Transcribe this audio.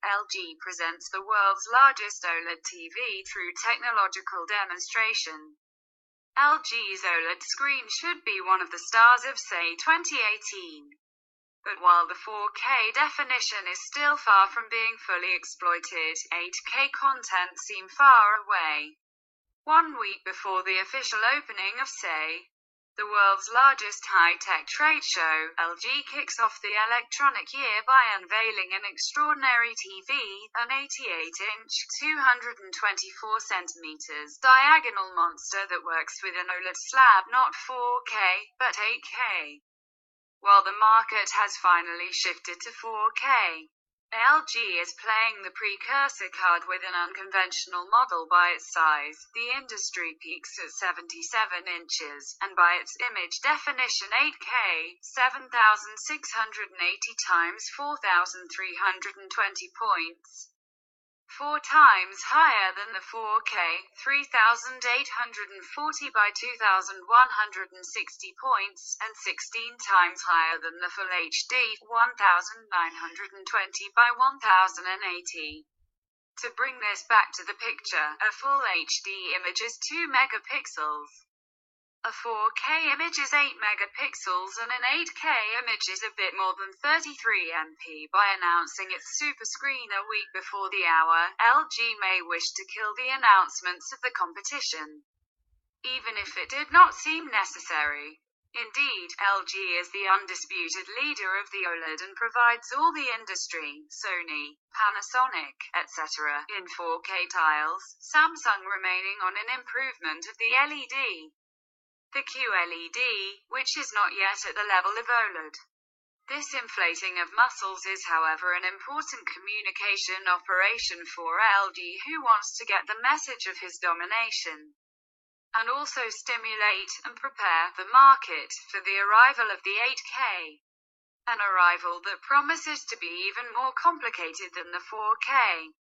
LG presents the world's largest OLED TV through technological demonstration. LG's OLED screen should be one of the stars of CES 2018. But while the 4K definition is still far from being fully exploited, 8K content seems far away. 1 week before the official opening of CES, the world's largest high-tech trade show, LG kicks off the electronic year by unveiling an extraordinary TV, an 88-inch, 224cm diagonal monster that works with an OLED slab, not 4K, but 8K. While the market has finally shifted to 4K, LG is playing the precursor card with an unconventional model. By its size, the industry peaks at 77 inches, and by its image definition 8K, 7,680 times 4,320 points. 4 times higher than the 4K, 3,840 by 2,160 points, and 16 times higher than the Full HD, 1,920 by 1,080. To bring this back to the picture, a Full HD image is 2 megapixels. A 4K image is 8 megapixels and an 8K image is a bit more than 33 MP. By announcing its super screen a week before the hour, LG may wish to kill the announcements of the competition, even if it did not seem necessary. Indeed, LG is the undisputed leader of the OLED and provides all the industry, Sony, Panasonic, etc., in 4K tiles, Samsung remaining on an improvement of the LED. The QLED, which is not yet at the level of OLED. This inflating of muscles is, however, an important communication operation for LG, who wants to get the message of his domination, and also stimulate and prepare the market for the arrival of the 8K. An arrival that promises to be even more complicated than the 4K.